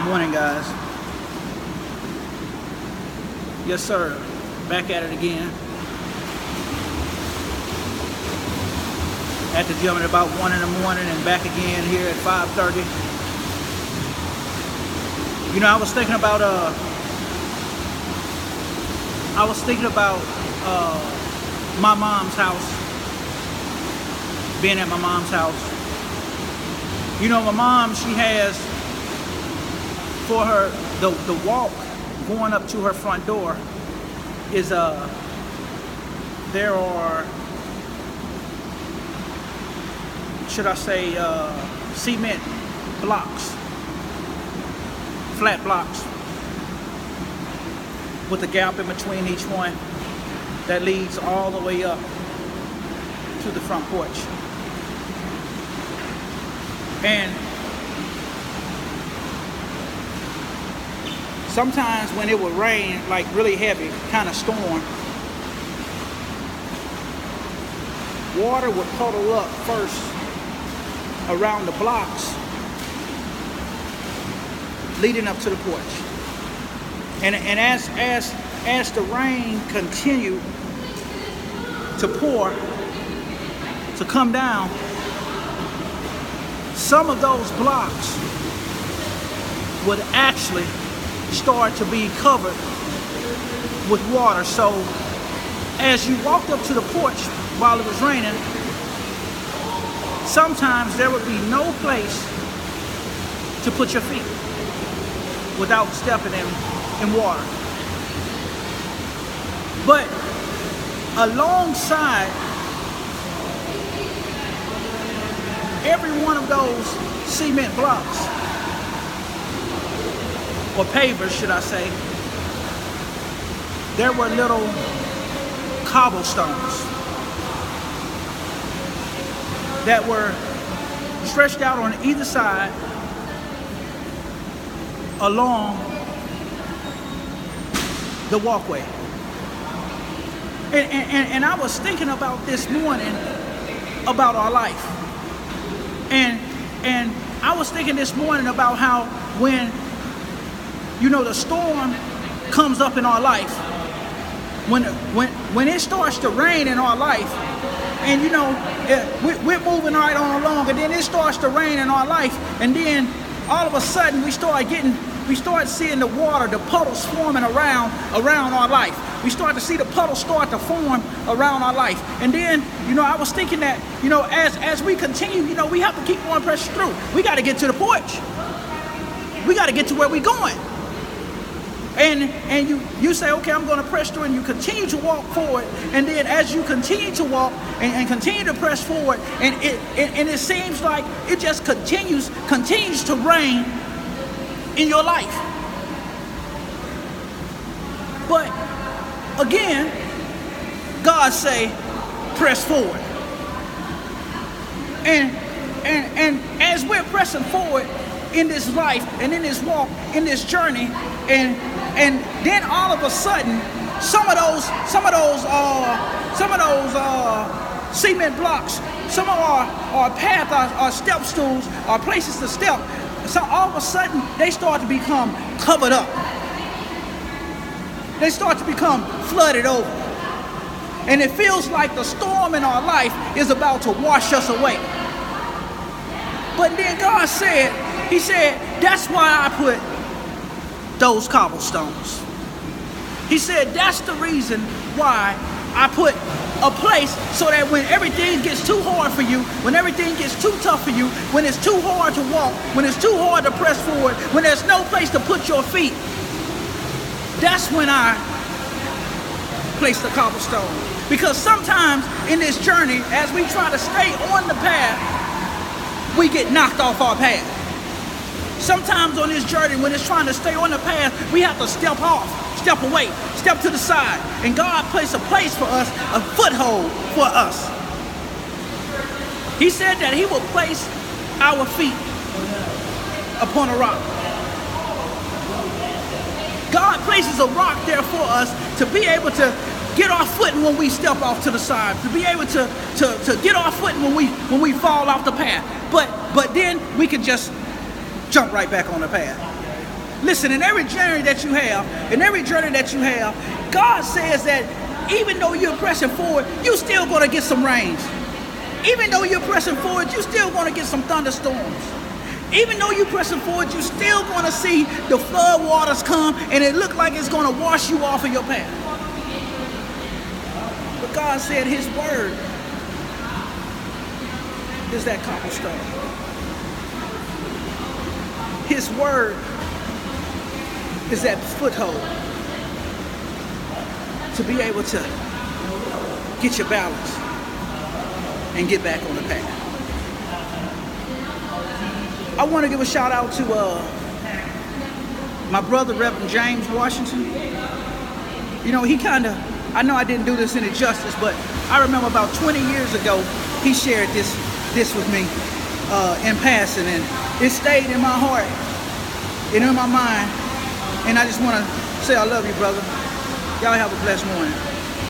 Morning, guys. Yes, sir. Back at it again. At the gym at about 1 in the morning and back again here at 5:30. You know, I was thinking about my mom's house. Being at my mom's house. You know, my mom, she has for her the walk going up to her front door is there are, should I say, cement blocks, flat blocks with a gap in between each one that leads all the way up to the front porch. And sometimes when it would rain, like really heavy, kind of storm, water would puddle up first around the blocks leading up to the porch. And as the rain continued to pour, to come down, some of those blocks would actually start to be covered with water. So as you walked up to the porch while it was raining, sometimes there would be no place to put your feet without stepping in water. But alongside every one of those cement blocks, or pavers, should I say, there were little cobblestones that were stretched out on either side along the walkway. And I was thinking about this morning about our life. And I was thinking this morning about how when, you know, the storm comes up in our life, when it starts to rain in our life, and you know, we're moving right on along, and then it starts to rain in our life, and then all of a sudden we start seeing the water, the puddles forming around our life. We start to see the puddles start to form around our life. And then, you know, I was thinking that, you know, as we continue, you know, we have to keep on pressing through. We got to get to the porch. We got to get to where we're going. And you say, okay, I'm going to press through, and you continue to walk forward. And then as you continue to walk and continue to press forward, and it seems like it just continues to rain in your life. But again, God say, press forward. And as we're pressing forward in this life and in this walk, in this journey, and then all of a sudden, some of those cement blocks, some of our path, our step stools, our places to step, so all of a sudden they start to become covered up. They start to become flooded over. And it feels like the storm in our life is about to wash us away. But then God said, He said, that's why I put those cobblestones. He said, that's the reason why I put a place so that when everything gets too hard for you, when everything gets too tough for you, when it's too hard to walk, when it's too hard to press forward, when there's no place to put your feet, that's when I place the cobblestone. Because sometimes in this journey, as we try to stay on the path, we get knocked off our path. Sometimes on this journey, when it's trying to stay on the path, we have to step off, step away, step to the side. And God placed a place for us, a foothold for us. He said that He will place our feet upon a rock. God places a rock there for us to be able to get our footing when we step off to the side, to be able to get our footing when we fall off the path. But then we can just jump right back on the path. Listen, in every journey that you have, God says that even though you're pressing forward, you're still going to get some rains. Even though you're pressing forward, you're still going to get some thunderstorms. Even though you're pressing forward, you're still going to see the flood waters come and it look like it's going to wash you off of your path. But God said his word is that cobblestone. His word is that foothold to be able to get your balance and get back on the path. I want to give a shout out to my brother, Reverend James Washington. You know, I know I didn't do this any justice, but I remember about 20 years ago, he shared this with me in passing, and it stayed in my heart and in my mind. And I just want to say I love you, brother. Y'all have a blessed morning.